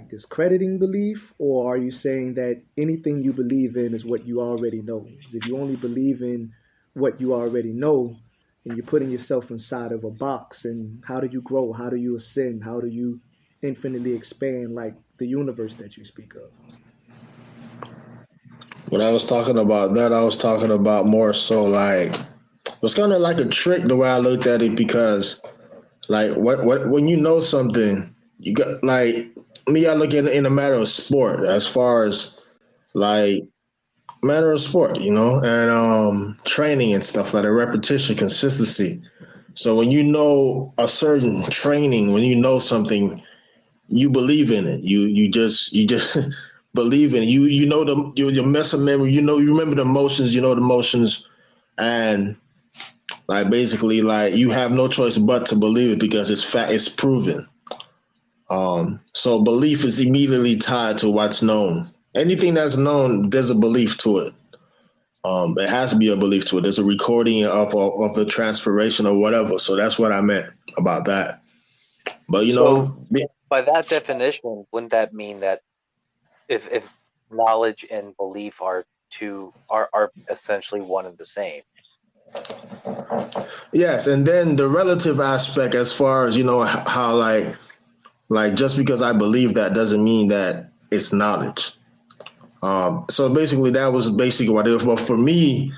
discrediting belief, or are you saying that anything you believe in is what you already know? Because if you only believe in what you already know, and you're putting yourself inside of a box, and how do you grow? How do you ascend? How do you infinitely expand like the universe that you speak of? When I was talking about that, I was talking about more so like it was kind of like a trick the way I looked at it because like what when you know something, you got like me. I look at it in a matter of sport as far as like matter of sport, and training and stuff like that, repetition, consistency. So when you know a certain training, when you know something, you believe in it. You just believe in it. You know your muscle memory. You remember the motions. You know the motions, and like basically like you have no choice but to believe it because it's fact. It's proven. So belief is immediately tied to what's known. Anything that's known, there's a belief to it. It has to be a belief to it. There's a recording of the transformation or whatever. So that's what I meant about that. But So, by that definition, wouldn't that mean that if knowledge and belief are essentially one and the same? yes, and then the relative aspect, as far as how like just because I believe that doesn't mean that it's knowledge. So basically, that was basically what it was. But for me,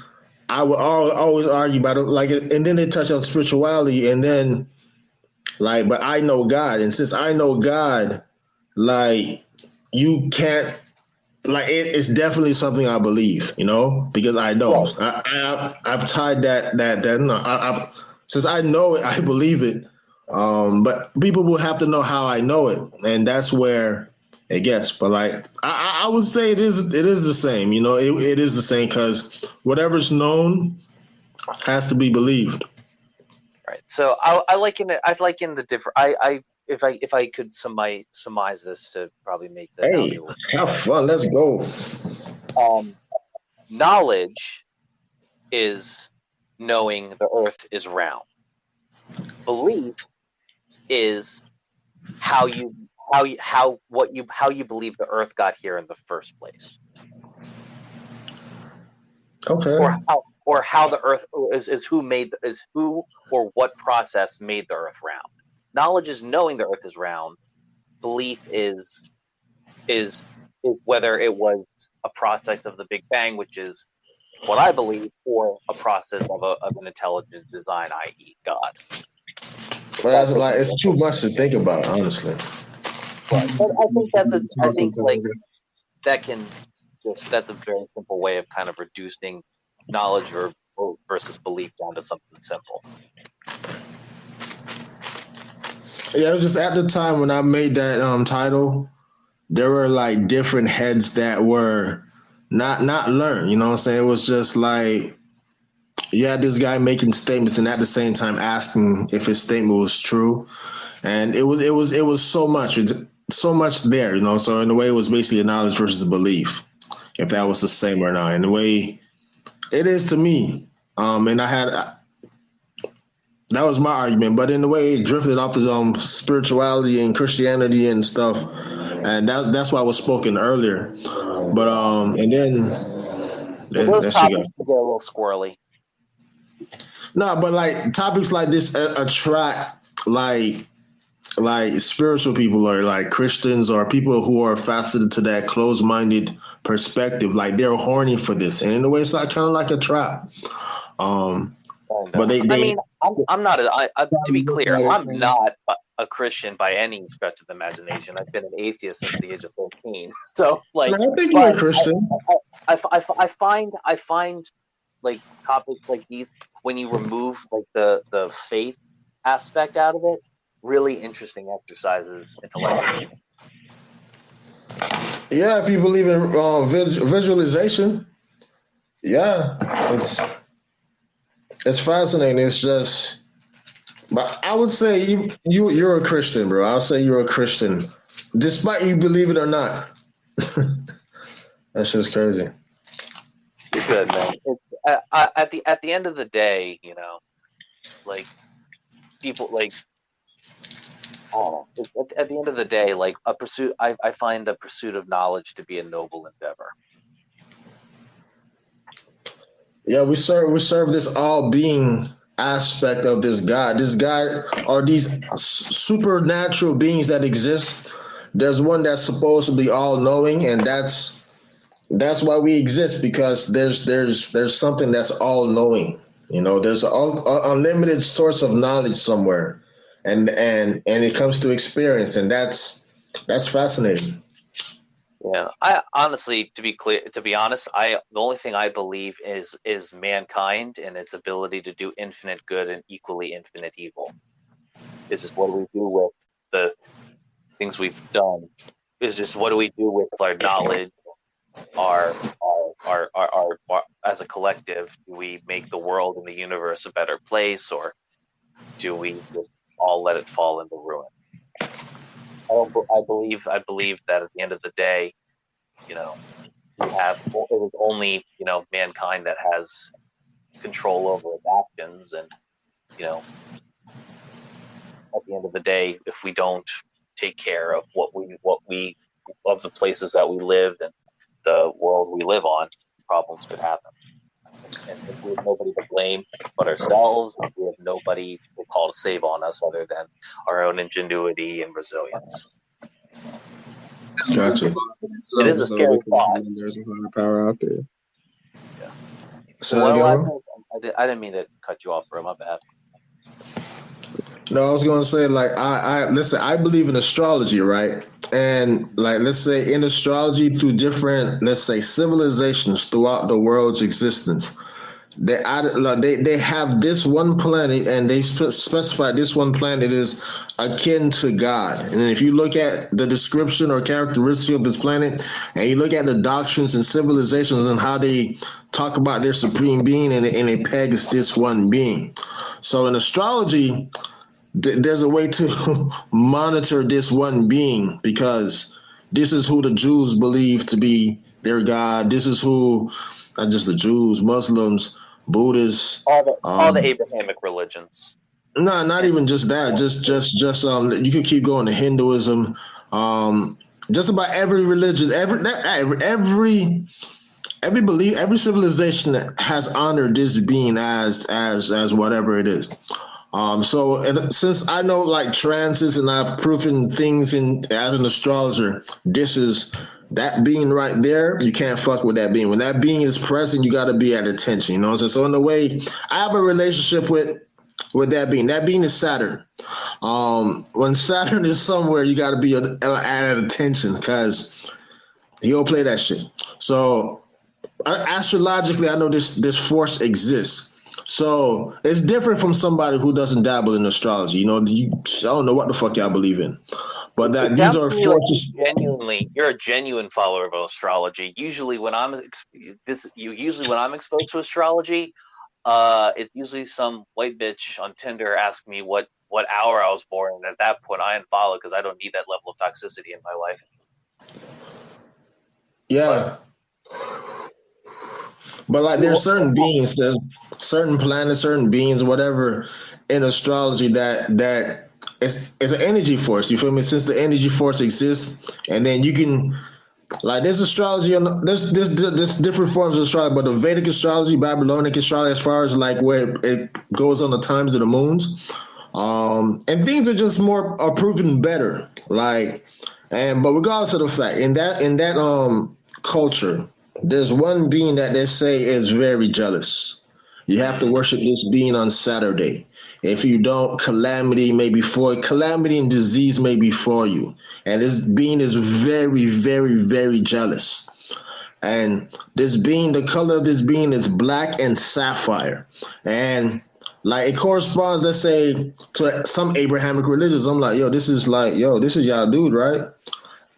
I would always argue about it, like, and then they touch on spirituality, and then like, but I know God, and since I know God, like, you can't like it's definitely something I believe, because I know I've tied that no, since I know it, I believe it. But people will have to know how I know it, and that's where it gets. But like I would say it is the same. It is the same because whatever's known has to be believed. Right. So I liken it. I liken the different. If I could surmise this to probably make the Hey, have fun. Let's go. Knowledge is knowing the Earth is round. Belief is how you believe the Earth got here in the first place. Okay. Or how the Earth is who or what process made the Earth round. Knowledge is knowing the Earth is round. Belief is whether it was a process of the Big Bang, which is what I believe, or a process of an intelligent design, i.e., God. Well, it's too much to think about, honestly. But I think that's a very simple way of kind of reducing knowledge versus belief down to something simple. Yeah, it was just at the time when I made that title, there were like different heads that were not learned. You know what I'm saying? It was just like you had this guy making statements and at the same time asking if his statement was true, and it was so much there. So in a way, it was basically a knowledge versus a belief, if that was the same or not. In the way it is to me, and I had. That was my argument, but in the way it drifted off to spirituality and Christianity and stuff, and that's why I was spoken earlier. But and then those topics get a little squirrely. No, but like topics like this attract like spiritual people or like Christians or people who are faceted to that closed-minded perspective. Like they're horny for this, and in a way, it's like kind of like a trap. But I mean, I'm not. To be clear, I'm not a Christian by any stretch of the imagination. I've been an atheist since the age of 14. So, like, I think you're a Christian. I find like topics like these, when you remove like the faith aspect out of it, really interesting exercises intellectually. Yeah, if you believe in visualization, yeah, it's fascinating. It's just, but I would say you're a Christian, bro. I'll say you're a Christian, despite you believe it or not. That's just crazy. You're good, man. At the end of the day, like people like Oh, at the end of the day, like a pursuit, I find the pursuit of knowledge to be a noble endeavor. Yeah, we serve this all being aspect of this God. This God are these supernatural beings that exist. There's one that's supposed to be all knowing, and that's why we exist, because there's something that's all knowing. There's unlimited source of knowledge somewhere, and it comes to experience, and that's fascinating. Yeah, I honestly, to be honest, the only thing I believe is mankind and its ability to do infinite good and equally infinite evil. It's just what do we do with the things we've done? It's just what do we do with our knowledge, our as a collective? Do we make the world and the universe a better place, or do we just all let it fall into ruin? I believe that at the end of the day, it is only mankind that has control over its actions, and at the end of the day, if we don't take care of what we of the places that we live and the world we live on, problems could happen. And we have nobody to blame but ourselves. We have nobody to call to save on us other than our own ingenuity and resilience. Gotcha. It is a scary thought. There's a higher power out there. Yeah. So I didn't mean to cut you off, bro. My bad. No, I was gonna say, like, I listen. I believe in astrology, right? And like, let's say in astrology, through different, let's say, civilizations throughout the world's existence, they have this one planet, and they specify this one planet is akin to God. And if you look at the description or characteristic of this planet, and you look at the doctrines and civilizations and how they talk about their supreme being, and it pegs this one being. So in astrology, there's a way to monitor this one being, because this is who the Jews believe to be their God. This is who, not just the Jews, Muslims, Buddhists, all the Abrahamic religions. No, not even just that. Just you could keep going to Hinduism. Just about every religion, every belief, every civilization that has honored this being as whatever it is. So since I know like transits and I've proven things as an astrologer, this is that being right there. You can't fuck with that being. When that being is present, you got to be at attention. You know what I'm saying? So in a way, I have a relationship with that being. That being is Saturn. When Saturn is somewhere, you got to be at attention, because he'll play that shit. So astrologically, I know this force exists. So it's different from somebody who doesn't dabble in astrology. I don't know what the fuck y'all believe in, but these are forces. Like you're a genuine follower of astrology. Usually, when I'm exposed to astrology, it's usually some white bitch on Tinder asking me what hour I was born, and at that point, I unfollow because I don't need that level of toxicity in my life. Yeah. But like, there's certain beings, there's certain planets, certain beings, whatever, in astrology that it's an energy force. You feel me? Since the energy force exists, and then you can, like, there's astrology, there's different forms of astrology, but the Vedic astrology, Babylonic astrology, as far as like where it goes on the times of the moons, and things are just are proven better. Like, but regardless of the fact, in that culture, there's one being that they say is very jealous. You have to worship this being on Saturday. If you don't, calamity and disease may be for you. And this being is very, very, very jealous. And this being, the color of this being is black and sapphire. And like, it corresponds, let's say, to some Abrahamic religions. I'm like, this is y'all dude, right?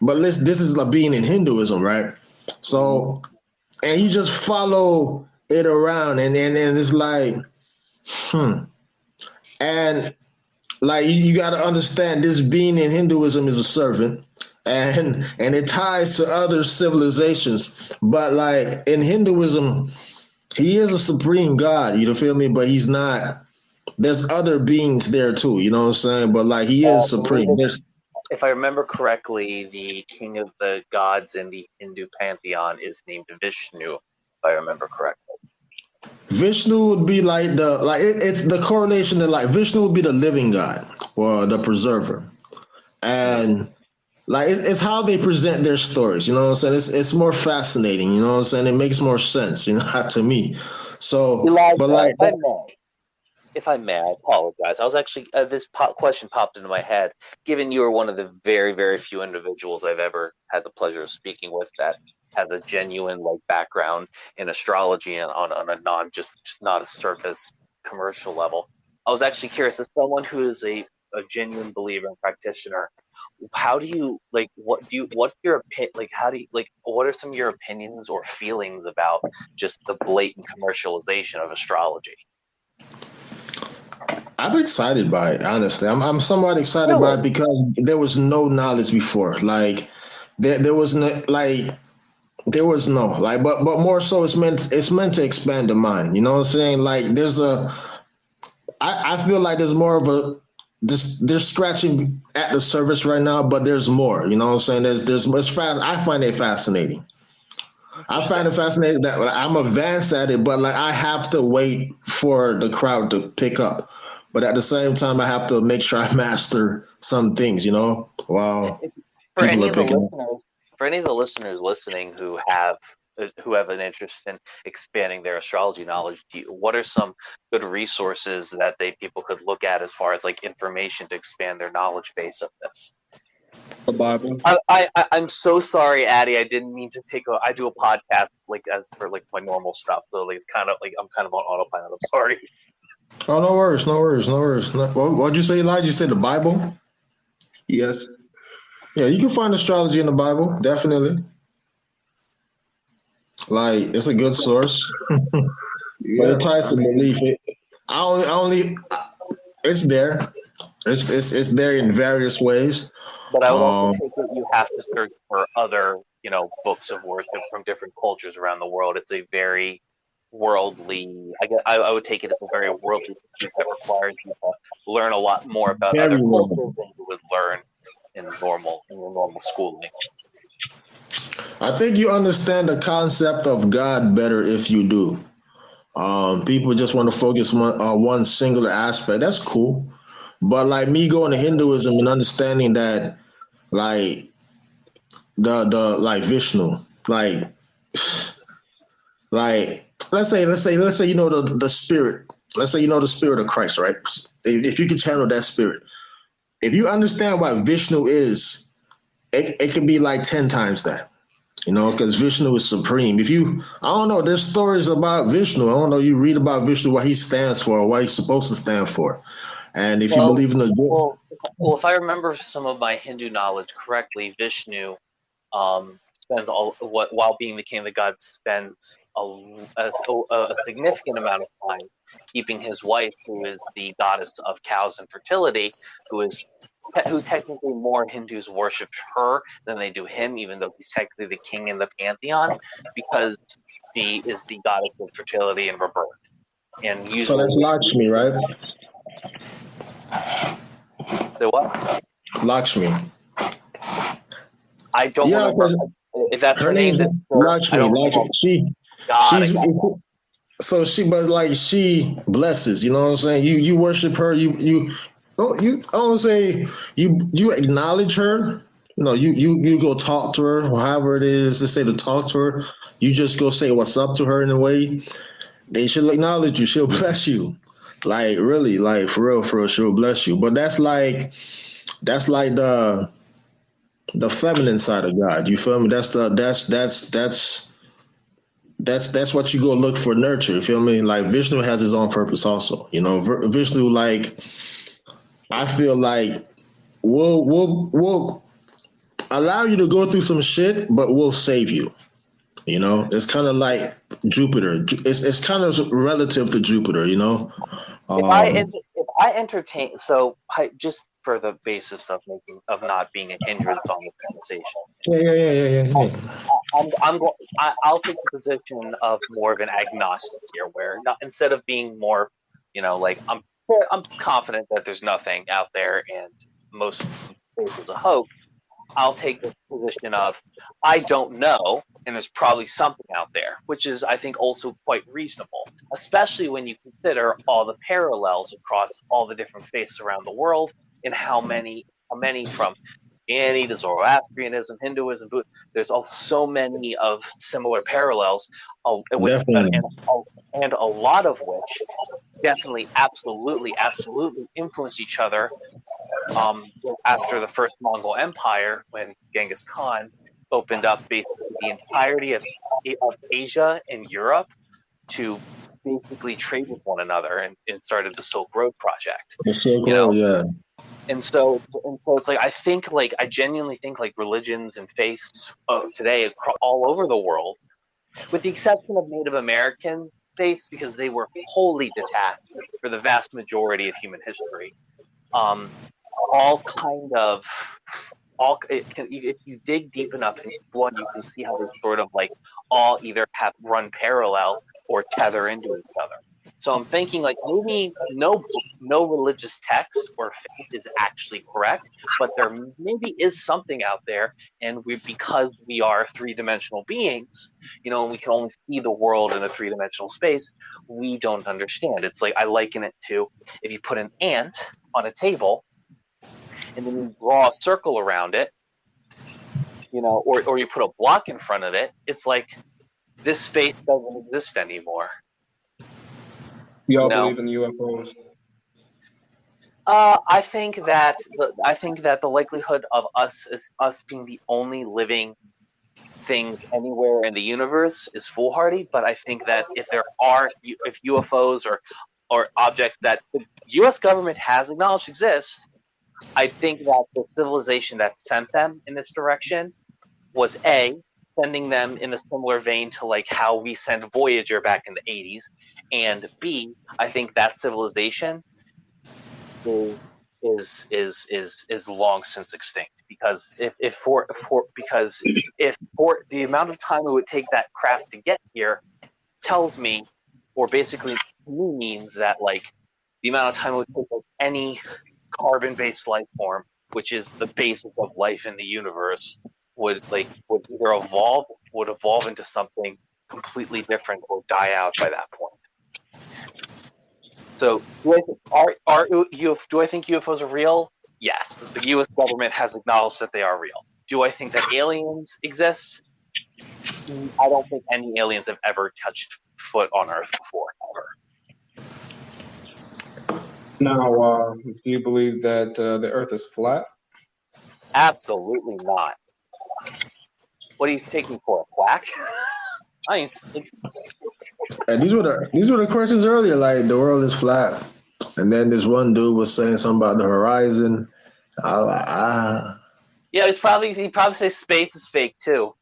But this is a being in Hinduism, right? So, and you just follow it around, and it's like, and like, you got to understand, this being in Hinduism is a servant, and it ties to other civilizations. But like in Hinduism, he is a supreme God. You feel me? But he's not there's other beings there too. You know what I'm saying? But like he is supreme. If I remember correctly, the king of the gods in the Hindu pantheon is named Vishnu. If I remember correctly, Vishnu would be like it's the correlation that like Vishnu would be the living God or the preserver, and like it's how they present their stories. You know what I'm saying? It's more fascinating. You know what I'm saying? It makes more sense. You know, to me. So, Elijah, but like. If I may, I apologize. I was actually this question popped into my head. Given you are one of the very, very few individuals I've ever had the pleasure of speaking with that has a genuine like background in astrology and on a non just not a surface commercial level, I was actually curious. As someone who is a genuine believer and practitioner, how do you like? What's your opinion? Like, how do you like? What are some of your opinions or feelings about just the blatant commercialization of astrology? I'm excited by it, honestly. I'm somewhat excited by it because there was no knowledge before. Like there was no but more so it's meant to expand the mind. You know what I'm saying? Like I feel like there's more of a they're scratching at the surface right now, but there's more. You know what I'm saying? There's fast. I find it fascinating. I find it fascinating that I'm advanced at it, but like I have to wait for the crowd to pick up. But at the same time, I have to make sure I master some things, you know, while people are picking up. For any of the listeners listening who have an interest in expanding their astrology knowledge, what are some good resources that people could look at as far as like information to expand their knowledge base of this? The Bible. I'm so sorry, Addie. I didn't mean to I do a podcast like as for like my normal stuff, so like it's kind of like I'm kind of on autopilot. I'm sorry. Oh, no worries. What'd you say, Elijah? You said the Bible? Yes. Yeah, you can find astrology in the Bible, definitely. Like it's a good source. Yeah, but it ties to belief. It's there. It's there in various ways. But I would also take it you have to search for other, books of worship from different cultures around the world. It's a very worldly. I would take it as a very worldly pursuit that requires you to learn a lot more about other cultures than you would learn in your normal schooling. I think you understand the concept of God better if you do. People just want to focus on one singular aspect. That's cool. But like me going to Hinduism and understanding that like the like Vishnu, like let's say you know the spirit. Let's say you know the spirit of Christ, right? If you can channel that spirit. If you understand what Vishnu is, it can be like 10 times that. You know, because Vishnu is supreme. I don't know, there's stories about Vishnu. I don't know, you read about Vishnu, what he stands for, or what he's supposed to stand for. And if you believe in the... Well, if I remember some of my Hindu knowledge correctly, Vishnu spends while being the king of the gods, spends a significant amount of time keeping his wife, who is the goddess of cows and fertility, who technically more Hindus worship her than they do him, even though he's technically the king in the pantheon, because she is the goddess of fertility and rebirth. And usually, so that's Lakshmi, right? The what? Lakshmi. I don't remember if that's her name. Lakshmi. She blesses. You know what I'm saying? You worship her. You acknowledge her. You know, you go talk to her, or however it is to say to talk to her. You just go say what's up to her in a way. They should acknowledge you. She'll bless you. Like really, like for real, she'll bless you. But that's like the feminine side of God. You feel me? That's what you go look for nurture. You feel me? Like Vishnu has his own purpose also. You know, Vishnu, like I feel like we'll allow you to go through some shit, but we'll save you. You know, it's kind of like Jupiter. It's kind of relative to Jupiter. You know. If I entertain, just for the basis of not being a hindrance on this conversation. Yeah. I'll take the position of more of an agnostic here, where instead of being more, like I'm confident that there's nothing out there, and most of the space is a hoax. I'll take the position of I don't know, and there's probably something out there, which is, I think, also quite reasonable, especially when you consider all the parallels across all the different faiths around the world, and how many from Christianity to Zoroastrianism, Hinduism. There's so many of similar parallels, Definitely. and a lot of which definitely, absolutely influence each other. After the first Mongol Empire, when Genghis Khan opened up basically the entirety of Asia and Europe to basically trade with one another, and started the Silk Road project. The Silk Road, yeah. And so it's like, I genuinely think like religions and faiths of today all over the world, with the exception of Native American faiths, because they were wholly detached for the vast majority of human history. If you dig deep enough into one, you can see how they sort of like all either have run parallel or tether into each other. So I'm thinking like maybe no religious text or faith is actually correct, but there maybe is something out there, and because we are three-dimensional beings, and we can only see the world in a three-dimensional space, we don't understand. It's like, I liken it to if you put an ant on a table and then you draw a circle around it, or you put a block in front of it. It's like, this space doesn't exist anymore. Y'all believe in UFOs? I think that the likelihood of us being the only living things anywhere in the universe is foolhardy. But I think that if UFOs or objects that the U.S. government has acknowledged exist, I think that the civilization that sent them in this direction was sending them in a similar vein to like how we sent Voyager back in the 80s, and B, I think that civilization is long since extinct, because if for the amount of time it would take that craft to get here tells me, or basically means that like the amount of time it would take like any carbon-based life form, which is the basis of life in the universe, would either evolve into something completely different or die out by that point. So, do I think UFOs are real? Yes, the U.S. government has acknowledged that they are real. Do I think that aliens exist? I don't think any aliens have ever touched foot on Earth before, ever. Now, do you believe that the Earth is flat? Absolutely not. What do you take me for, a quack? And these were the questions earlier, like the world is flat, and then this one dude was saying something about the horizon. I was like, Yeah, he probably says space is fake too.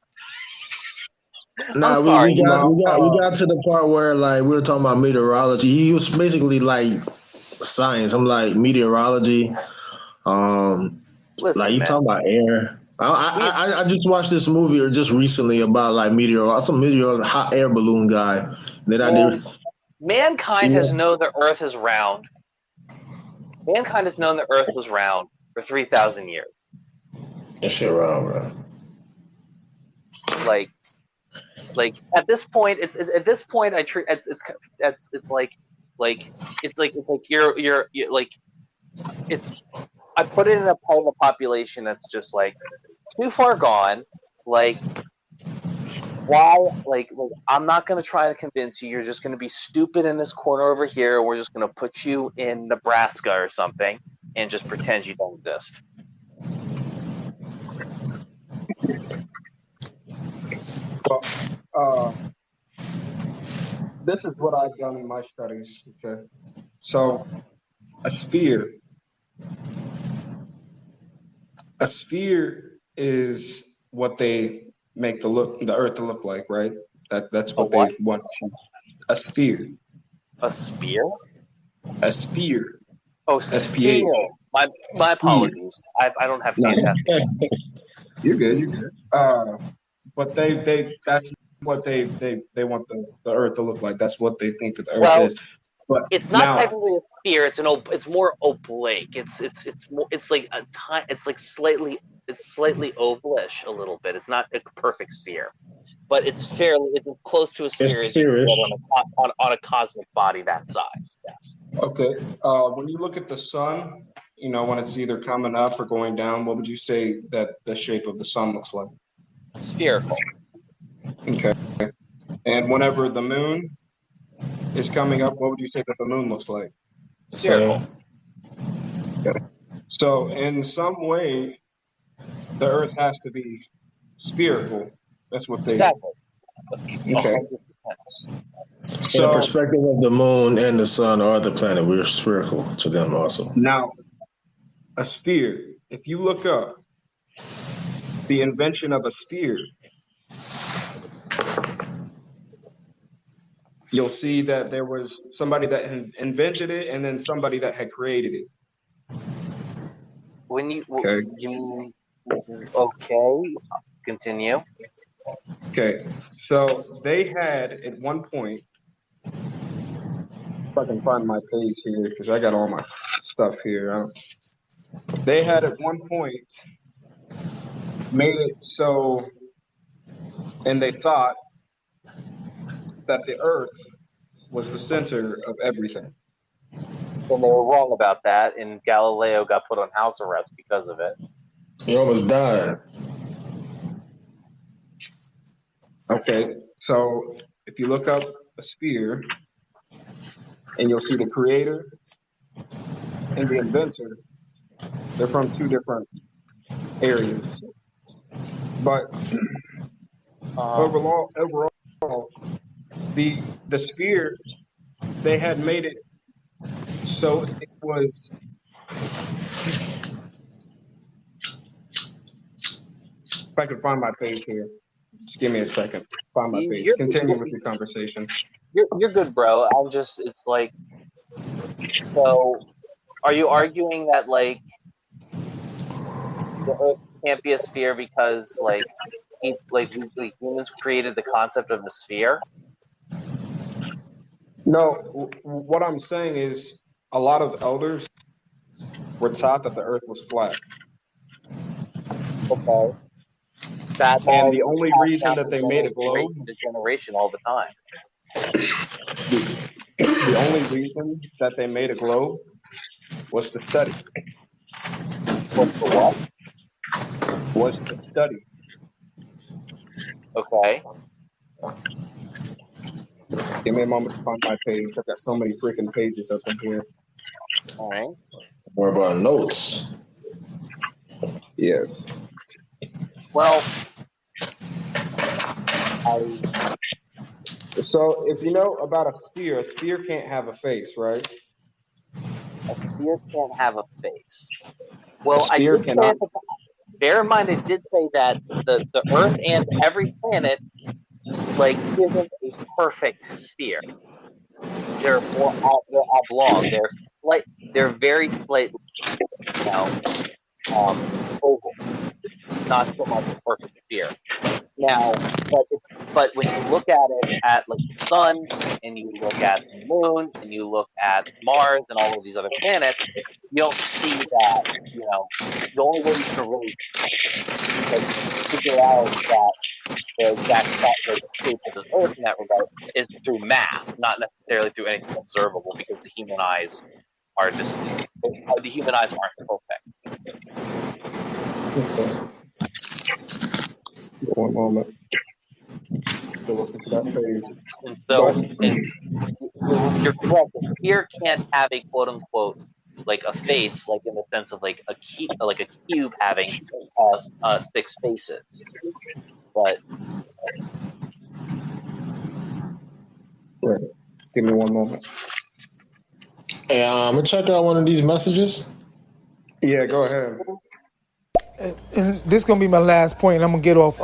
Nah, I'm sorry. we got to the part where like we were talking about meteorology. He was basically like science. I'm like meteorology. Listen, like you man. talking about air. I just watched this movie just recently about like some hot air balloon guy. Mankind has known the Earth is round. Mankind has known the Earth was round for 3,000 years. That shit round, bro. Like at this point, I treat it's like I put it in a part of the population that's just like too far gone. Like, why? Like I'm not gonna try to convince you. You're just gonna be stupid in this corner over here. We're just gonna put you in Nebraska or something and just pretend you don't exist. Well, this is what I've done in my studies. Okay, so a sphere is what they make the Earth to look like, right? That's what they want. A sphere. A spear? A sphere. Oh, sphere. My apologies. I don't have fantastic. You're good. But that's what they want the Earth to look like. That's what they think that the Earth is. But It's not now, technically a sphere. It's more oblique. It's more. It's like a tiny. It's like slightly. It's slightly ovalish a little bit. It's not a perfect sphere, but it's as close to a sphere It's as you can spherish. get on a cosmic body that size. Yes. okay, when you look at the sun, when it's either coming up or going down, what would you say that the shape of the sun looks like? Spherical. Okay. And whenever the moon is coming up, what would you say that the moon looks like? Spherical. Okay. So in some way, the Earth has to be spherical. That's what they. Exactly. Okay. 100%. In the So perspective of the moon and the sun or the planet, we're spherical to them also. now, a sphere. If you look up the invention of a sphere, you'll see that there was somebody that invented it and then somebody that had created it. When you Okay. okay, continue. Okay. So they had at one point, if I can find my page here, because I got all my stuff here. They had at one point made it so, and they thought that the Earth was the center of everything. And they were wrong about that, and Galileo got put on house arrest because of it. He almost died. Okay, so if you look up a sphere, and you'll see the creator and the inventor, they're from two different areas. But overall, the sphere, they had made it so it was. If I can find my page here, just give me a second. Find my page. Continue with your conversation. You're good, bro. It's like, so are you arguing that like the Earth can't be a sphere because like humans created the concept of a sphere? No, what I'm saying is a lot of elders were taught that the Earth was flat. Okay. And the only reason that they made a globe, generation all the time. The only reason that they made a globe was to study. What? Was to study. Okay. Give me a moment to find my page. I've got so many freaking pages up in here. All right. What about notes? Yes. Well, so if you know about a sphere can't have a face, right? A sphere can't have a face. Well, I did cannot. Bear in mind, it did say that the Earth and every planet like isn't a perfect sphere. They're oblong. They're very slightly, oval. Not so much a perfect sphere. Now, but when you look at it at like the sun, and you look at the moon, and you look at Mars and all of these other planets, you don't see that. The only way you can really figure out that the exact shape of the Earth in that regard is through math, not necessarily through anything observable, because the human eyes aren't perfect. Okay. One moment. And so you're correct. The sphere can't have a quote unquote like a face, like in the sense of like a cube having 6 faces. But right. Give me one moment. Hey, I'm gonna check out one of these messages. Yeah, go ahead. And this is gonna be my last point. And I'm gonna get off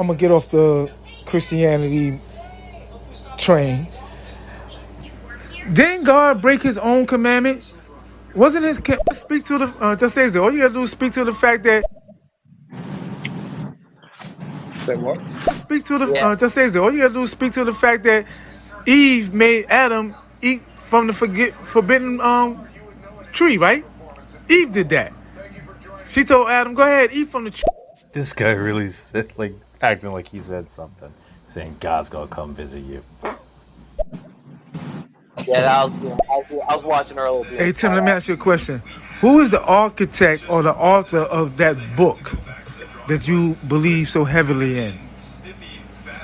the Christianity train. Didn't God break His own commandment? Wasn't His speak to the just say it? All you gotta do is speak to the fact that. Say what? Speak to the just say it. All you gotta do is speak to the fact that Eve made Adam eat from the forbidden tree, right? Eve did that. She told Adam, "Go ahead, eat from the tree." This guy really said, like, acting like he said something, saying God's gonna come visit you. Yeah, I was watching earlier. Hey Tim, let me ask you a question. Who is the architect or the author of that book that you believe so heavily in?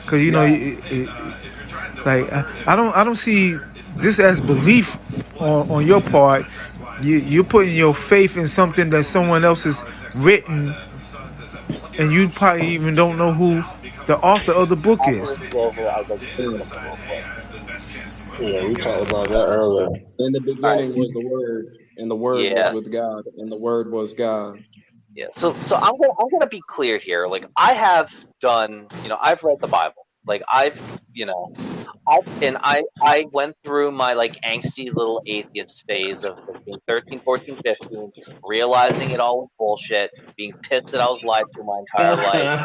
Because you know, like I don't see this as belief on your part. You're putting your faith in something that someone else has written, and you probably even don't know who the author of the book is. Yeah, we talked about that earlier. In the beginning was the Word, and the Word was with God, and the Word was God. Yeah. So I'm gonna be clear here. Like, I have done, I've read the Bible. Like, I went through my like angsty little atheist phase of being 13, 14, 15, realizing it all was bullshit, being pissed that I was lied to my entire life,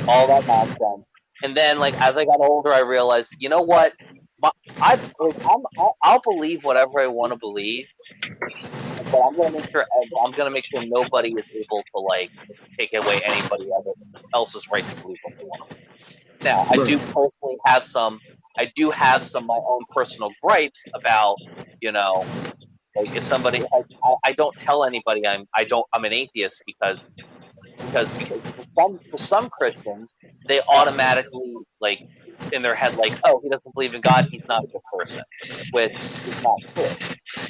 all that nonsense. And then, like, as I got older, I realized, you know what? I'll believe whatever I want to believe, but I'm gonna make sure nobody is able to like take away anybody else's right to believe what they want to believe. Now, I do personally have some of my own personal gripes about, like, if somebody, I don't tell anybody I'm an atheist because for some Christians, they automatically, like, in their head, like, oh, he doesn't believe in God, he's not a good person, which is not true.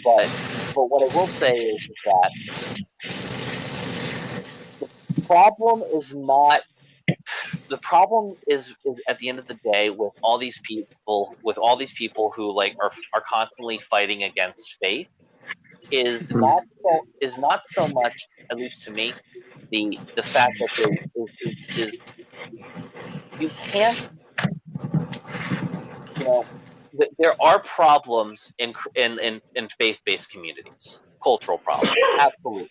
But what I will say is that the problem is at the end of the day with all these people who like are constantly fighting against faith is not so much, at least to me, the fact that is you can't, there are problems in faith-based communities, cultural problems, absolutely.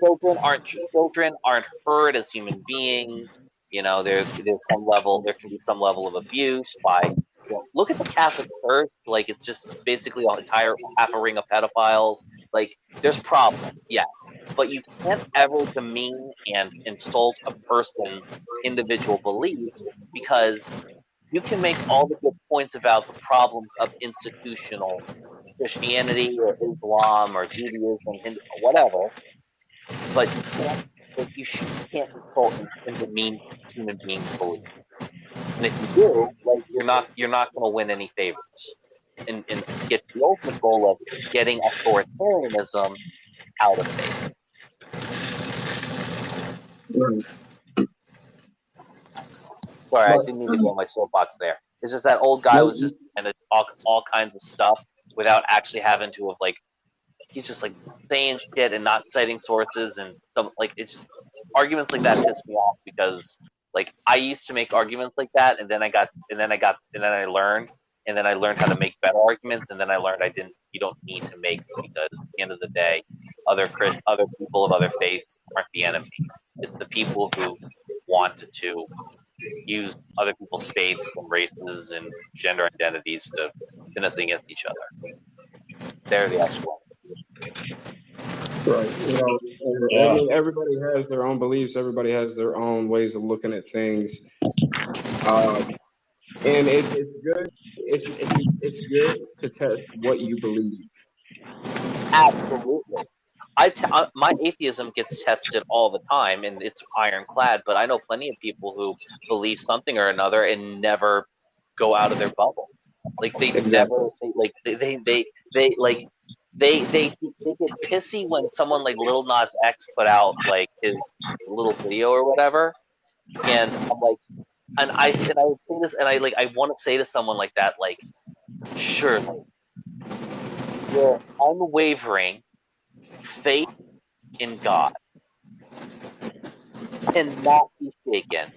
Children aren't heard as human beings. There can be some level of abuse by, look at the Catholic Church. Like, it's just basically half a ring of pedophiles. Like, there's problems, yeah, but you can't ever demean and insult a person's individual beliefs, because you can make all the good points about the problems of institutional Christianity or Islam or Judaism and whatever, but you can't insult and demean human beings' beliefs. And if you do, like, you're not going to win any favors and get the ultimate goal of getting authoritarianism out of faith. Sorry, I didn't mean to go on my soapbox there. It's just that old guy was just kind of talk all kinds of stuff without actually having to have, like, he's just like saying shit and not citing sources, and like, it's arguments like that piss me off, because like I used to make arguments like that, and then I learned how to make better arguments, and then I learned you don't need to make them, because at the end of the day, other people of other faiths aren't the enemy. It's the people who wanted to use other people's faiths and races and gender identities to pin us against each other. They're the actual. Right. I mean, everybody has their own beliefs. Everybody has their own ways of looking at things. And it's good. It's good to test what you believe. Absolutely. My atheism gets tested all the time, and it's ironclad. But I know plenty of people who believe something or another and never go out of their bubble. Like, they never, they get pissy when someone like Lil Nas X put out like his little video or whatever, and I'm like, and I would say this, and I want to say to someone like that, like, surely your unwavering faith in God cannot be shaken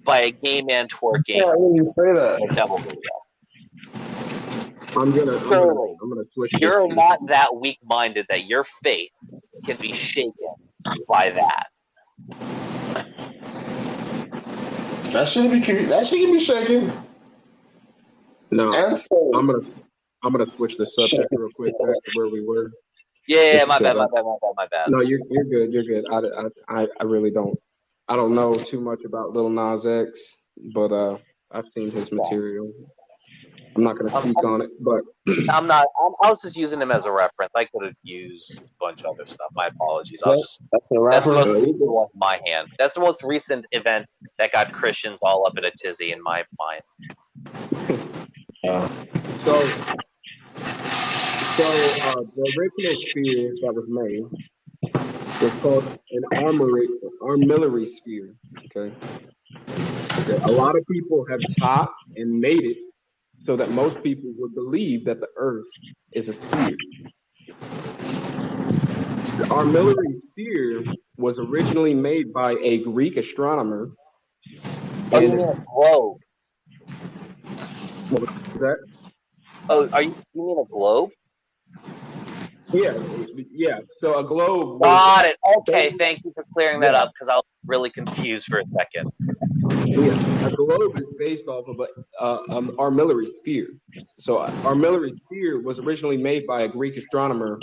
by a gay man twerking a devil video. I'm gonna switch. You're not that weak-minded that your faith can be shaken by that. That shouldn't be shaken. No, I'm gonna switch the subject real quick back to where we were. Yeah, Just my because bad, my bad. No, you're good. You're good. I really don't. I don't know too much about Lil Nas X, but I've seen his material. I'm not gonna speak on it, but I'm not. I was just using him as a reference. I could have used a bunch of other stuff. My apologies. That's a That's the rapper. most recent one in my hand. That's the most recent event that got Christians all up in a tizzy in my mind. So the original sphere that was made was called an armillary sphere. Okay. A lot of people have taught and made it so that most people would believe that the Earth is a sphere. The armillary sphere was originally made by a Greek astronomer. Oh, you mean a globe? What was that? Oh, you mean a globe? Yeah. So a globe. Got it. Okay, thank you for clearing that up because I was really confused for a second. Yeah, a globe is based off of an armillary sphere. So armillary sphere was originally made by a Greek astronomer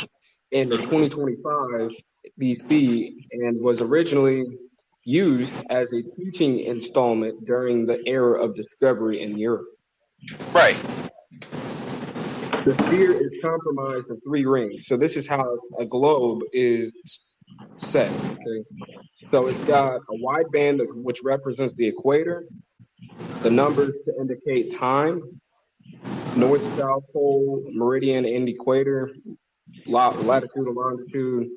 in the 2025 BC and was originally used as a teaching installment during the era of discovery in Europe. Right. The sphere is comprised of 3 rings. So this is how a globe is set. Okay. So it's got a wide band which represents the equator, the numbers to indicate time, north, south pole, meridian, and equator, latitude and longitude.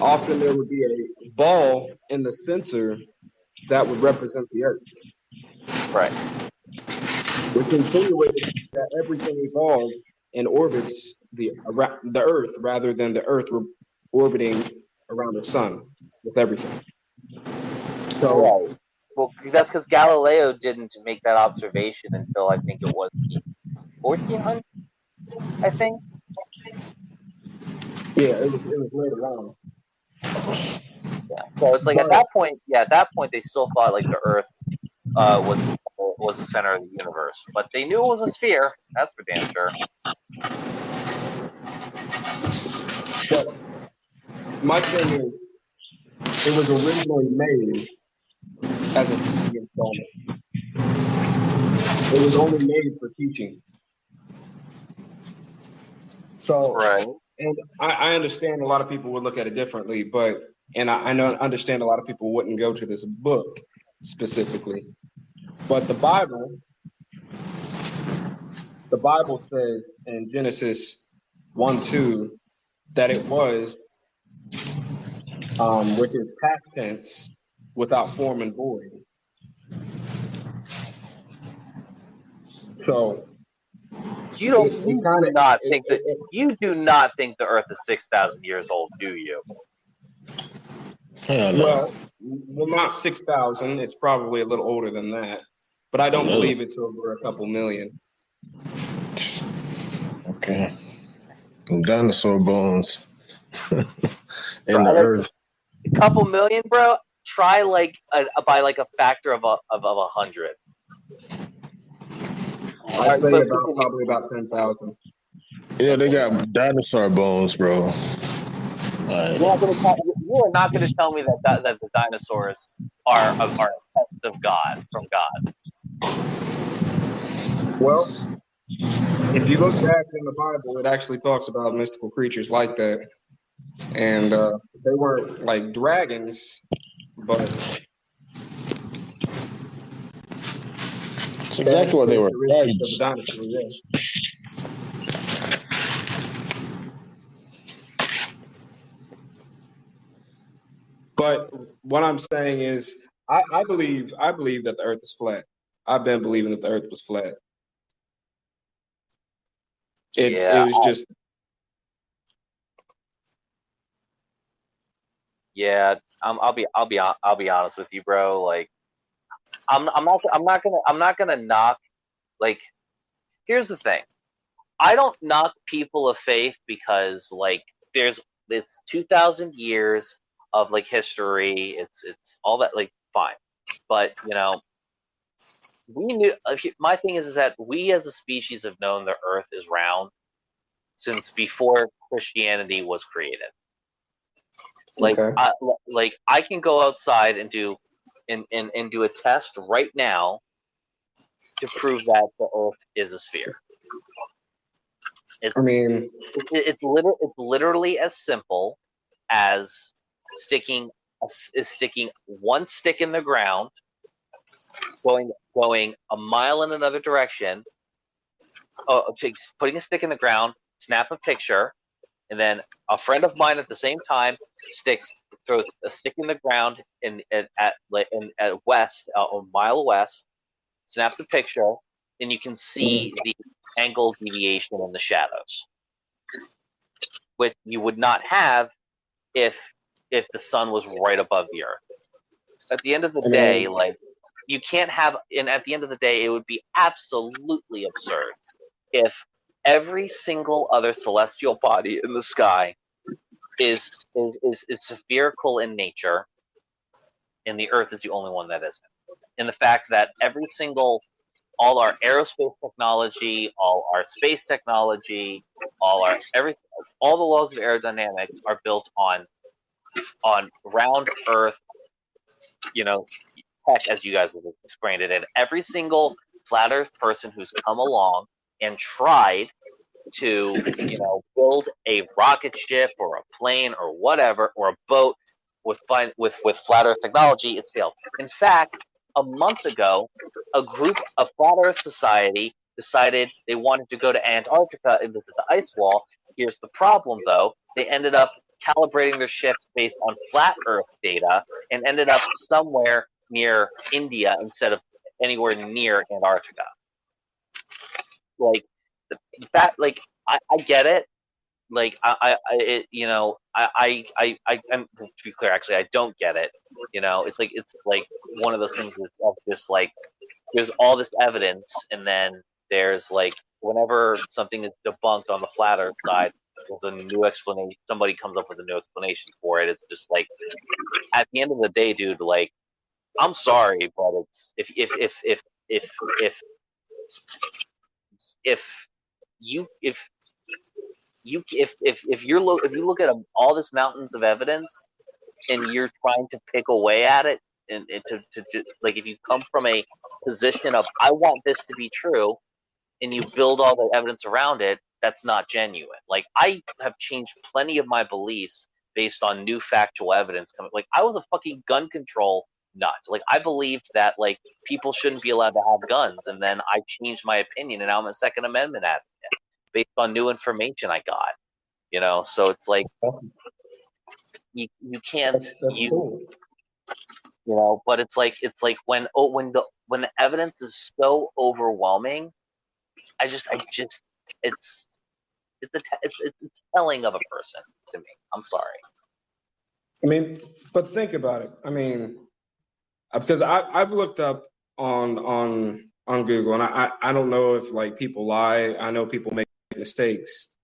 Often there would be a ball in the center that would represent the Earth. Right. Which insinuates that everything evolves and orbits the Earth rather than the Earth orbiting around the sun with everything. So, right. Well, that's because Galileo didn't make that observation until I think it was 1400. I think. Yeah, it was later on. Yeah. So it's like at that point, they still thought like the Earth was the center of the universe, but they knew it was a sphere. That's for damn sure. But my thing is, it was originally made as a teaching installment. It was only made for teaching. So, right. And I understand a lot of people would look at it differently, and I understand a lot of people wouldn't go to this book specifically. But the Bible says in Genesis 1:2 that it was, which is past tense, without form and void. So you do not think the Earth is 6,000 years old, do you? Hell no. Well, not 6,000. It's probably a little older than that, but I don't believe it's over a couple million. Okay. Dinosaur bones in the Earth. A couple million, bro. Try by like a factor of 100. I'd say probably about 10,000. Yeah, they got dinosaur bones, bro. Right. You are not going to tell me that the dinosaurs are a test of God, from God. Well, if you look back in the Bible, it actually talks about mystical creatures like that. And they weren't like dragons, but it's exactly what they were. The dinosaurs, yeah. But what I'm saying is, I believe that the Earth is flat. I've been believing that the Earth was flat. It was just. Yeah, I'll be honest with you, bro. Like, I'm not gonna knock. Like, here's the thing. I don't knock people of faith because like it's 2,000 years of like history. It's all that, like, fine, but we knew. My thing is that we as a species have known the Earth is round since before Christianity was created. Like, Okay. I can go outside and do a test right now to prove that the Earth is a sphere. It's literally as simple as sticking one stick in the ground, going a mile in another direction, putting a stick in the ground, snap a picture, and then a friend of mine at the same time throws a stick in the ground at west, a mile west, snaps a picture, and you can see the angle deviation in the shadows, which you would not have if the sun was right above the Earth. At the end of the day, like, you can't have, and at the end of the day, it would be absolutely absurd if every single other celestial body in the sky is spherical in nature, and the Earth is the only one that isn't. And the fact that all our aerospace technology, all our space technology, all the laws of aerodynamics are built on round Earth, tech, as you guys have explained it. And every single flat Earth person who's come along and tried to, build a rocket ship or a plane or whatever, or a boat with flat Earth technology, it's failed. In fact, a month ago, a group of Flat Earth Society decided they wanted to go to Antarctica and visit the ice wall. Here's the problem, though. They ended up calibrating their ships based on flat Earth data and ended up somewhere near India instead of anywhere near Antarctica. Like, I get it. Like, and to be clear, actually, I don't get it. It's like one of those things of just like, there's all this evidence, and then there's like, whenever something is debunked on the flat Earth side, there's a new explanation. Somebody comes up with a new explanation for it. It's just like, at the end of the day, dude, like, I'm sorry, but it's if you look at all this mountains of evidence and you're trying to pick away at it, and to like, if you come from a position of, I want this to be true, and you build all the evidence around it, that's not genuine. Like, I have changed plenty of my beliefs based on new factual evidence coming. Like, I was a fucking gun control nut. Like, I believed that, like, people shouldn't be allowed to have guns, and then I changed my opinion, and now I'm a Second Amendment advocate based on new information I got. So it's like, you can't, cool. but it's like when the evidence is so overwhelming, it's telling of a person to me. I'm sorry. I mean, but think about it. I mean, because I've looked up on Google, and I don't know if, like, people lie. I know people make mistakes,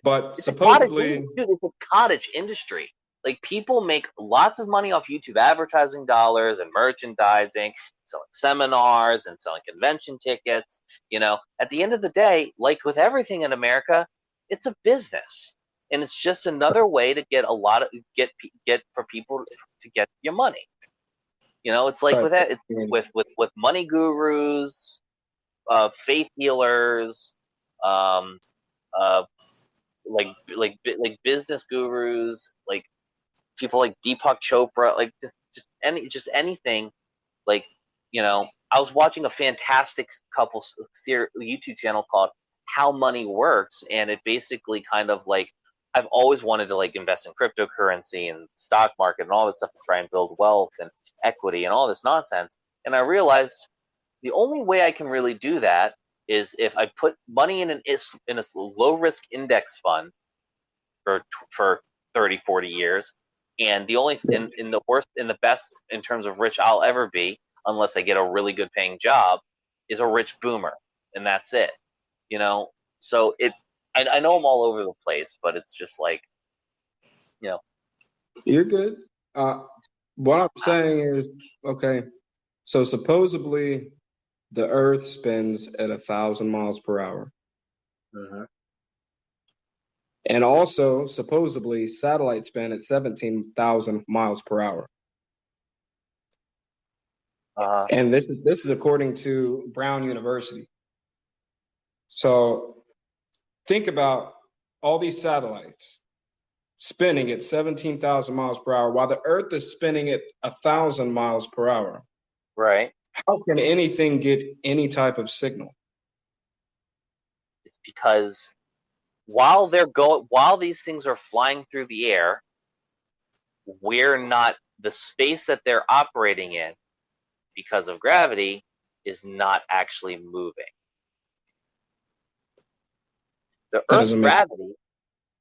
but supposedly, it's a cottage industry. Like, people make lots of money off YouTube advertising dollars and merchandising, selling seminars and selling convention tickets. At the end of the day, like with everything in America, it's a business, and it's just another way to get for people to get your money. It's like with that. It's with money gurus, faith healers, like business gurus, like people like Deepak Chopra, like just anything. Like, I was watching a fantastic YouTube channel called How Money Works, and it basically kind of like, I've always wanted to, like, invest in cryptocurrency and stock market and all this stuff to try and build wealth and equity and all this nonsense. And I realized the only way I can really do that is if I put money in a low risk index fund for 30, 40 years. And the only in the best in terms of rich I'll ever be, unless I get a really good paying job, is a rich boomer, and that's it. So I know I'm all over the place, but it's just like, You're good. What I'm saying is, okay, so supposedly the Earth spins at 1,000 miles per hour. Mm-hmm. And also, supposedly, satellites spin at 17,000 miles per hour. And this is according to Brown University. So think about all these satellites spinning at 17,000 miles per hour while the Earth is spinning at 1,000 miles per hour. Right. How can anything get any type of signal? It's because while these things are flying through the air, the space that they're operating in, because of gravity, is not actually moving. The Earth's gravity,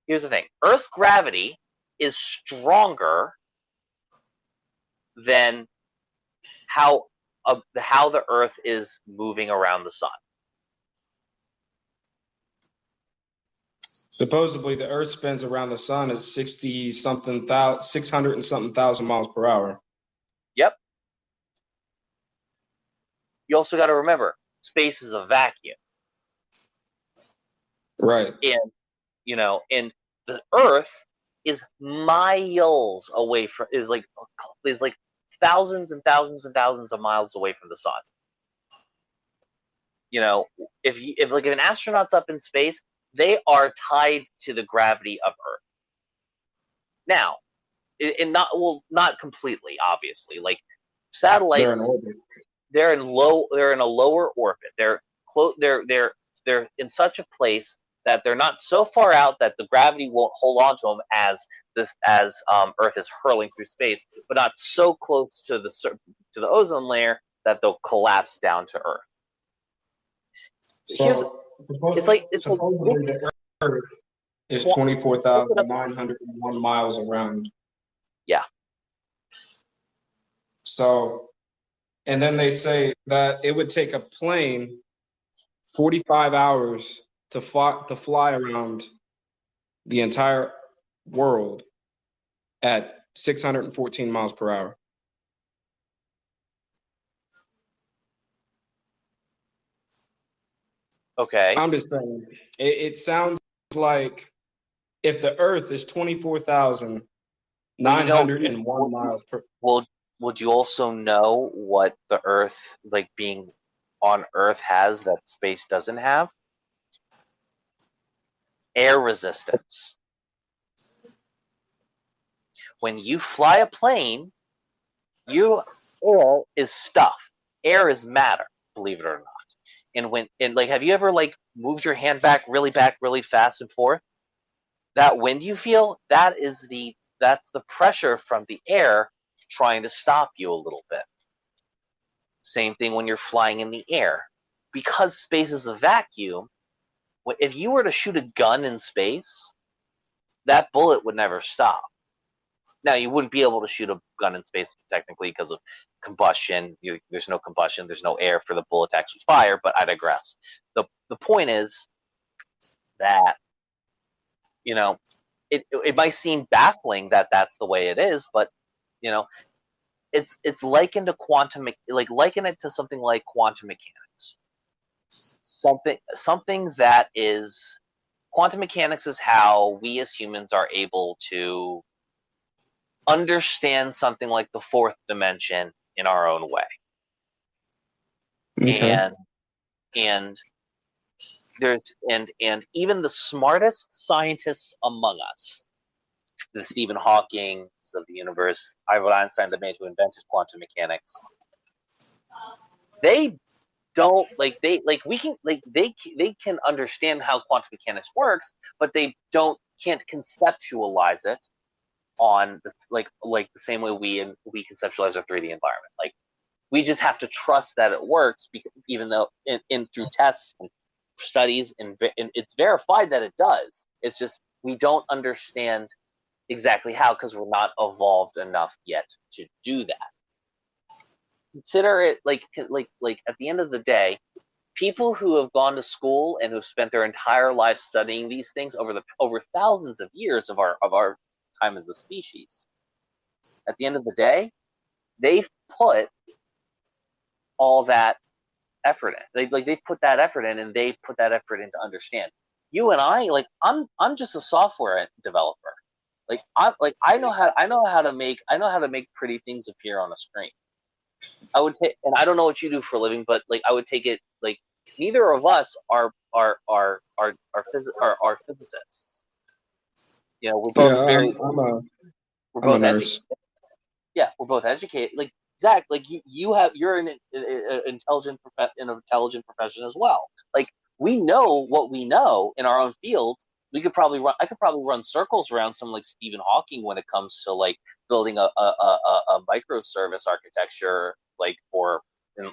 here's the thing, Earth's gravity is stronger than how the Earth is moving around the sun. Supposedly, the Earth spins around the sun at 600 and something thousand miles per hour. Yep. You also got to remember, space is a vacuum. Right. And the Earth is miles away from is like thousands and thousands and thousands of miles away from the sun. If an astronaut's up in space, they are tied to the gravity of Earth. Now, not completely, obviously. Like satellites, they're in a lower orbit. They're in such a place that they're not so far out that the gravity won't hold on to them as Earth is hurling through space, but not so close to the ozone layer that they'll collapse down to Earth. So supposedly the Earth is 24,901 miles around. Yeah. So, and then they say that it would take a plane 45 hours to fly around the entire world at 614 miles per hour. Okay. I'm just saying, it sounds like if the Earth is 24,901 miles per. Would you also know what the Earth, like being on Earth, has that space doesn't have? Air resistance. When you fly a plane, air is stuff. Air is matter, believe it or not. And have you ever moved your hand back really fast and forth? That wind you feel, that's the pressure from the air trying to stop you a little bit. Same thing when you're flying in the air. Because space is a vacuum, if you were to shoot a gun in space, that bullet would never stop. Now, you wouldn't be able to shoot a gun in space technically because of combustion. There's no combustion. There's no air for the bullet to actually fire, but I digress. The point is that, it might seem baffling that that's the way it is, but, it's likened to liken it to something like quantum mechanics. Something that is, quantum mechanics is how we as humans are able to understand something like the fourth dimension in our own way. Okay. And even the smartest scientists among us, the Stephen Hawking of the universe, Albert Einstein, the man who invented quantum mechanics, they don't they can understand how quantum mechanics works, but they can't conceptualize it on this, like the same way we conceptualize our 3D environment. Like, we just have to trust that it works, even though through tests and studies and it's verified that it does. It's just we don't understand exactly how, because we're not evolved enough yet to do that. Consider it like at the end of the day, people who have gone to school and who've spent their entire life studying these things over thousands of years of our time as a species, at the end of the day, they've put all that effort in. They put that effort in, and they put that effort in to understand. You and I, like, I'm just a software developer. Like I know how to make pretty things appear on a screen. And I don't know what you do for a living, but like I would take it like neither of us are physicists. You know, we're both we're both nurse. Yeah, we're both educated. Like Zach, like you're an intelligent profession as well. Like we know what we know in our own field. I could probably run circles around someone like Stephen Hawking when it comes to like building a microservice architecture, like for in a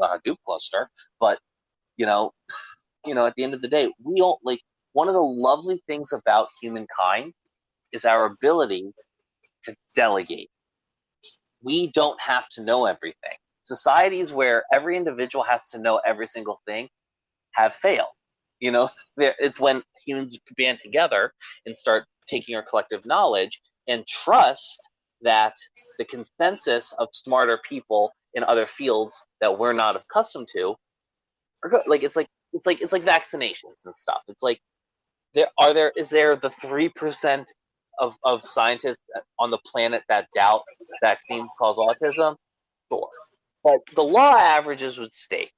Hadoop cluster. But you know, at the end of the day, we don't like one of the lovely things about humankind is our ability to delegate. We don't have to know everything. Societies where every individual has to know every single thing have failed. It's when humans band together and start taking our collective knowledge and trust that the consensus of smarter people in other fields that we're not accustomed to are good. Like it's like vaccinations and stuff. It's like is there the 3% of scientists on the planet that doubt vaccines cause autism? Sure. But the law averages would state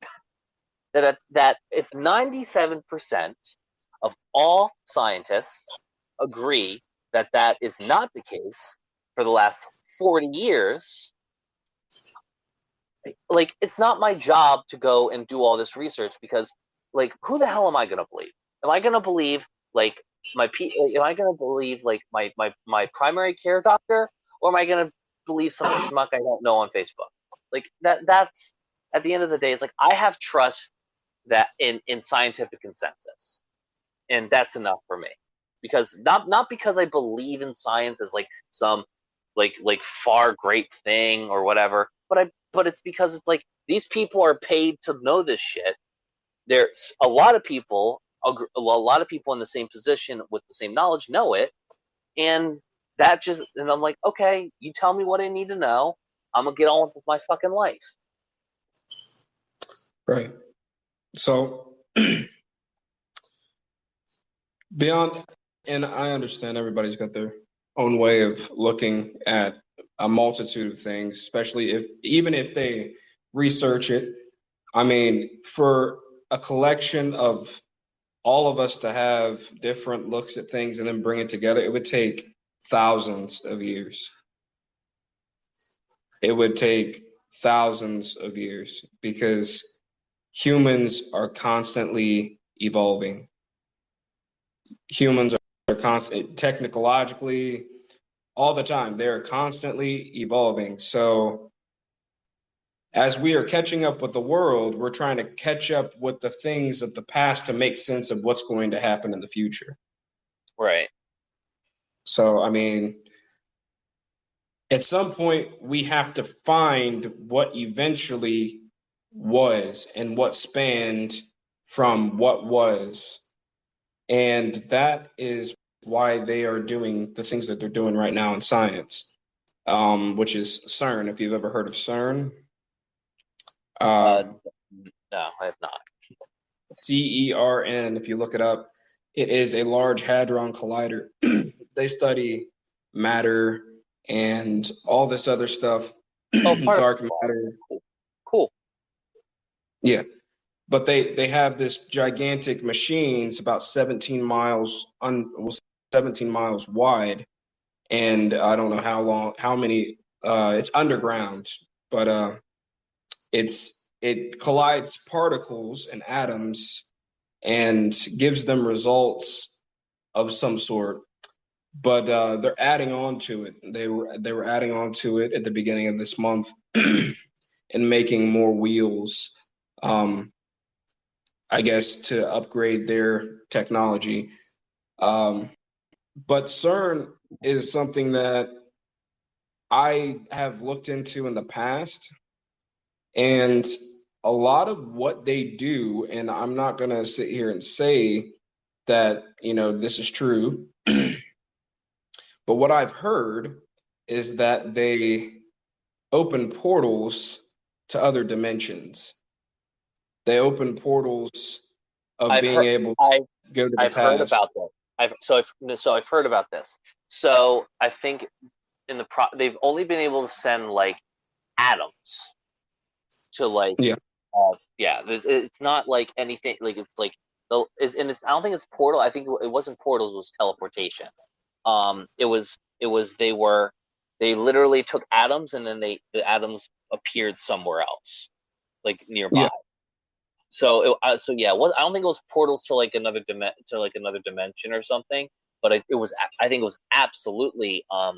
that if 97% of all scientists agree that is not the case for the last 40 years, like it's not my job to go and do all this research because, like, who the hell am I going to believe? Am I going to believe like am I going to believe like my primary care doctor, or am I going to believe some schmuck I don't know on Facebook? Like that's at the end of the day, it's like I have trust that in scientific consensus, and that's enough for me. Because not because I believe in science as like some like far great thing or whatever, but it's because it's like these people are paid to know this shit. There's a lot of people in the same position with the same knowledge know it, and I'm like, okay, you tell me what I need to know, I'm gonna get on with my fucking life. Right. So beyond, and I understand everybody's got their own way of looking at a multitude of things, especially even if they research it. I mean, for a collection of all of us to have different looks at things and then bring it together, it would take thousands of years. It would take thousands of years because humans are constantly evolving. Humans are constant, technologically, all the time. They're constantly evolving. So as we are catching up with the world, we're trying to catch up with the things of the past to make sense of what's going to happen in the future. Right. So, I mean, at some point, we have to find what eventually was and what spanned from what was. And that is why they are doing the things that they're doing right now in science, which is CERN. If you've ever heard of CERN. No, I have not. CERN, if you look it up, it is a Large Hadron Collider. They study matter and all this other stuff, dark matter. Cool. Yeah. But they have this gigantic machine. It's about 17 miles wide, and I don't know how many. It's underground, but it collides particles and atoms and gives them results of some sort. But they're adding on to it. They were adding on to it at the beginning of this month and making more wheels. I guess to upgrade their technology. But CERN is something that I have looked into in the past, and a lot of what they do, and I'm not going to sit here and say that, this is true, but what I've heard is that they open portals to other dimensions. They open portals of being able to go to the I've past. heard about that. I've heard about this. So I think they've only been able to send like atoms to like it's not like anything like it's like I don't think it's portal. I think it wasn't portals. It was teleportation. They literally took atoms and then the atoms appeared somewhere else, like nearby. Yeah. So I don't think it was portals to like another dimension or something, but I think it was absolutely a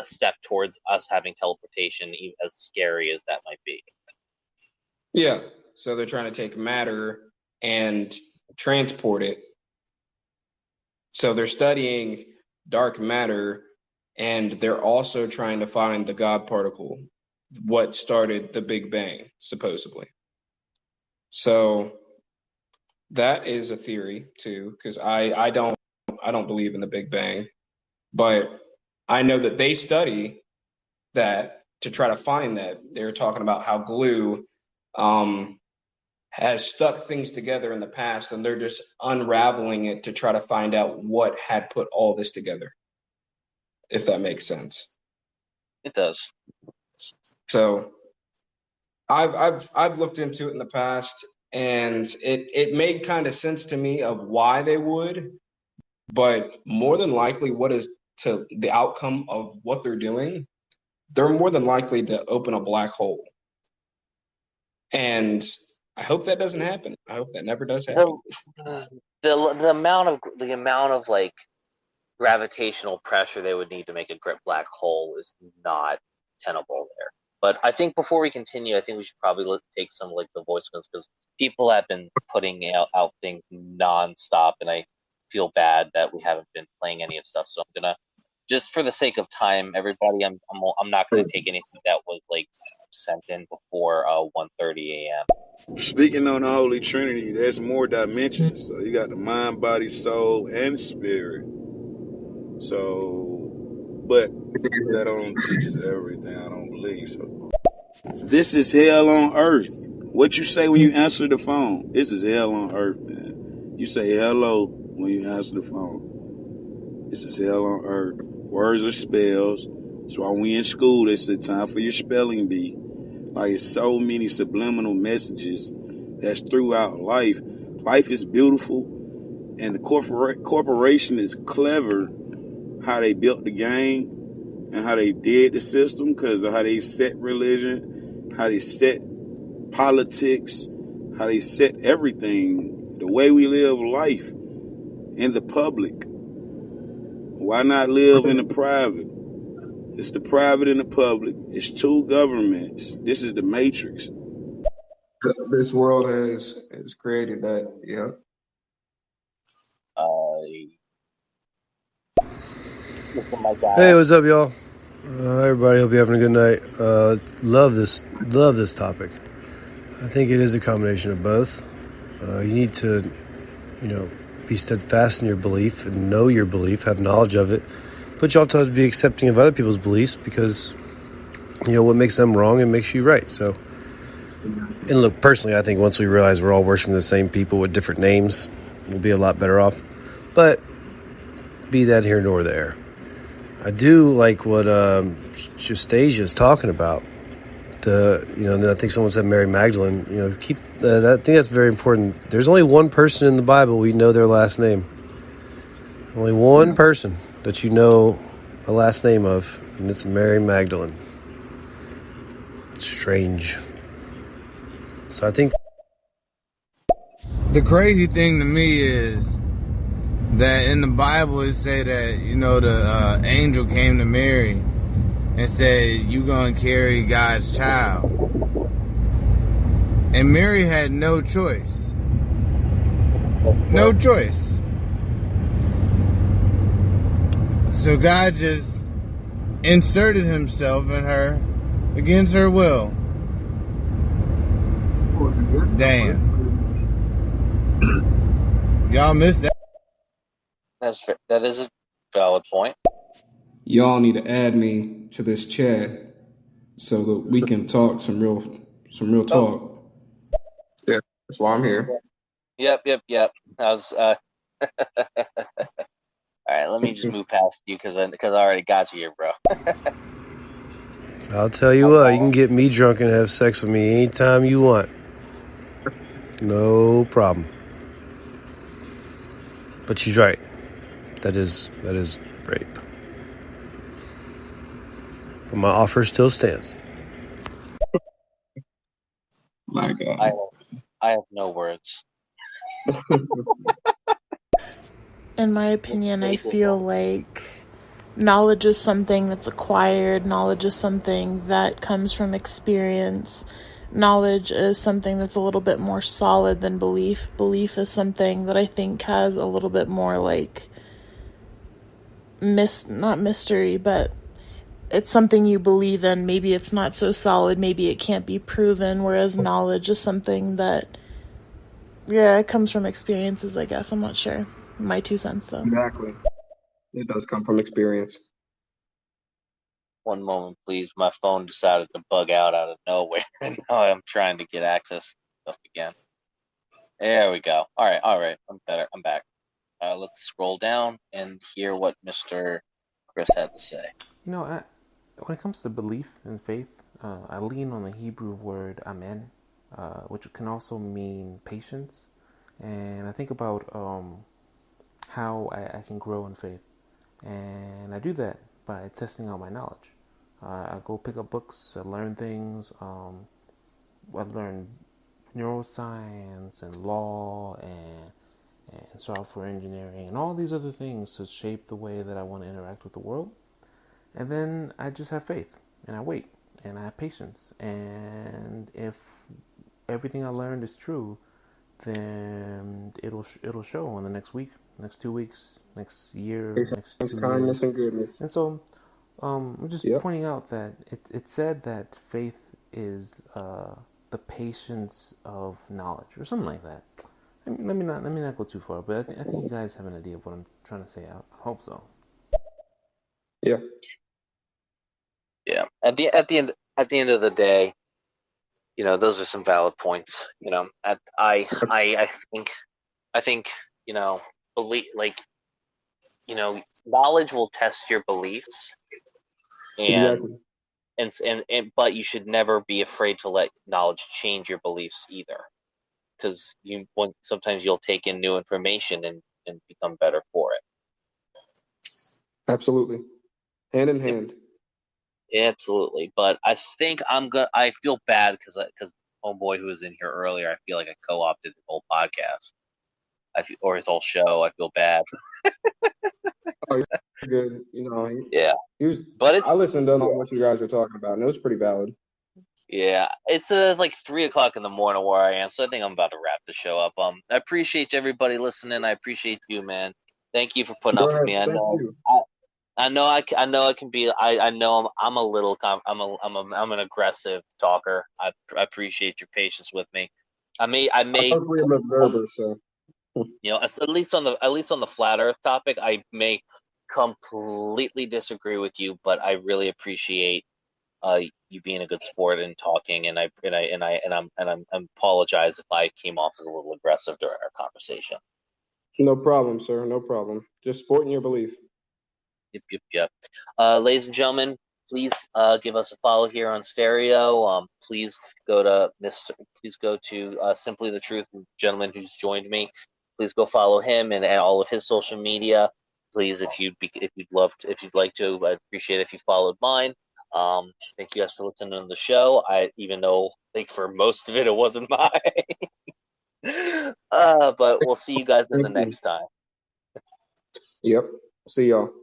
step towards us having teleportation, as scary as that might be. Yeah. So they're trying to take matter and transport it. So they're studying dark matter, and they're also trying to find the God particle, what started the Big Bang, supposedly. So that is a theory too, because I don't believe in the Big Bang, but I know that they study that to try to find that. They're talking about how glue has stuck things together in the past, and they're just unraveling it to try to find out what had put all this together, if that makes sense. It does. So I've looked into it in the past, and it made kind of sense to me of why they would, but more than likely what is to the outcome of what they're doing, they're more than likely to open a black hole. And I hope that doesn't happen. I hope that never does happen. The amount of like gravitational pressure they would need to make a black hole is not tenable there. But I think before we continue, I think we should probably take some like the voicemails, because people have been putting out things nonstop, and I feel bad that we haven't been playing any of stuff. So I'm gonna, just for the sake of time, everybody, I'm not gonna take anything that was like sent in before 1:30 a.m. Speaking on the Holy Trinity, there's more dimensions. So you got the mind, body, soul, and spirit. So, but that don't teach us everything. I don't believe so. This is hell on earth. What you say when you answer the phone? This is hell on earth, man. You say hello when you answer the phone. This is hell on earth. Words are spells. That's why when we in school, they say time for your spelling bee. Like, it's so many subliminal messages that's throughout life. Life is beautiful, and the corporation is clever how they built the game and how they did the system, because of how they set religion, how they set politics, how they set everything, the way we live life in the public. Why not live in the private? It's the private and the public. It's two governments. This is the matrix. This world has created that, yeah. Hey, what's up, y'all? Everybody, hope you're having a good night. Love this topic. I think it is a combination of both. You need to, be steadfast in your belief and know your belief, have knowledge of it, but you also have to be accepting of other people's beliefs, because what makes them wrong and makes you right. So, and look, personally, I think once we realize we're all worshiping the same people with different names, we'll be a lot better off. But be that here nor there. I do like what Justasia is talking about. Then I think someone said Mary Magdalene. I think that's very important. There's only one person in the Bible we know their last name. Only one person that you know a last name of, and it's Mary Magdalene. It's strange. So I think the crazy thing to me is that in the Bible it said that the angel came to Mary and said, "You gonna carry God's child," and Mary had no choice. No choice. So God just inserted himself in her against her will. Damn. Y'all missed that. That is a valid point. Y'all need to add me to this chat so that we can talk some real talk. That's why I'm here. Yep. I was. All right, let me just move past you because I already got you here, bro. I'll tell you what, you can get me drunk and have sex with me anytime you want. No problem. But she's right. That is rape. But my offer still stands. My God. I have no words. In my opinion, I feel like knowledge is something that's acquired. Knowledge is something that comes from experience. Knowledge is something that's a little bit more solid than belief. Belief is something that I think has a little bit more like not mystery, but it's something you believe in. Maybe it's not so solid. Maybe it can't be proven. Whereas knowledge is something that, it comes from experiences, I guess. I'm not sure. My 2 cents, though. Exactly. It does come from experience. One moment, please. My phone decided to bug out of nowhere, and now I'm trying to get access to stuff again. There we go. All right. I'm better. I'm back. Let's scroll down and hear what Mr. Chris had to say. When it comes to belief and faith, I lean on the Hebrew word amen, which can also mean patience. And I think about how I can grow in faith. And I do that by testing out my knowledge. I go pick up books, I learn things. I learn neuroscience and law and software engineering and all these other things to shape the way that I want to interact with the world. And then I just have faith and I wait and I have patience. And if everything I learned is true, then it'll show in the next week, next 2 weeks, next year, next 2 kindness years. and goodness. And so I'm just pointing out that it said that faith is the patience of knowledge or something like that. Let me not go too far, but I think you guys have an idea of what I'm trying to say. I hope so. Yeah. Yeah. At the end of the day, those are some valid points. I think belief, knowledge will test your beliefs, and Exactly. and but you should never be afraid to let knowledge change your beliefs either, because sometimes you'll take in new information and become better for it. Absolutely. Hand in hand. Absolutely. But I think I feel bad because homeboy who was in here earlier, I feel like I co-opted his whole podcast. Or his whole show. I feel bad. Oh, you're good. Yeah. But I listened in on what you guys were talking about, and it was pretty valid. Yeah, it's like 3:00 in the morning where I am, so I think I'm about to wrap the show up. I appreciate everybody listening. I appreciate you, man. Thank you for putting up with me. I know I can be. I know I'm a little. I'm an aggressive talker. I appreciate your patience with me. I may. I'm mostly an observer, so. At least on the flat Earth topic, I may completely disagree with you, but I really appreciate you being a good sport and talking, and I apologize if I came off as a little aggressive during our conversation. No problem, sir. No problem. Just sporting your belief. Yep. Ladies and gentlemen, please give us a follow here on Stereo. Please go to Simply the Truth, the gentleman who's joined me. Please go follow him and all of his social media. Please, if you'd like to, I'd appreciate it if you followed mine. Thank you guys for listening to the show. Even though I think for most of it wasn't mine. But we'll see you guys in the next time. Yep. See y'all.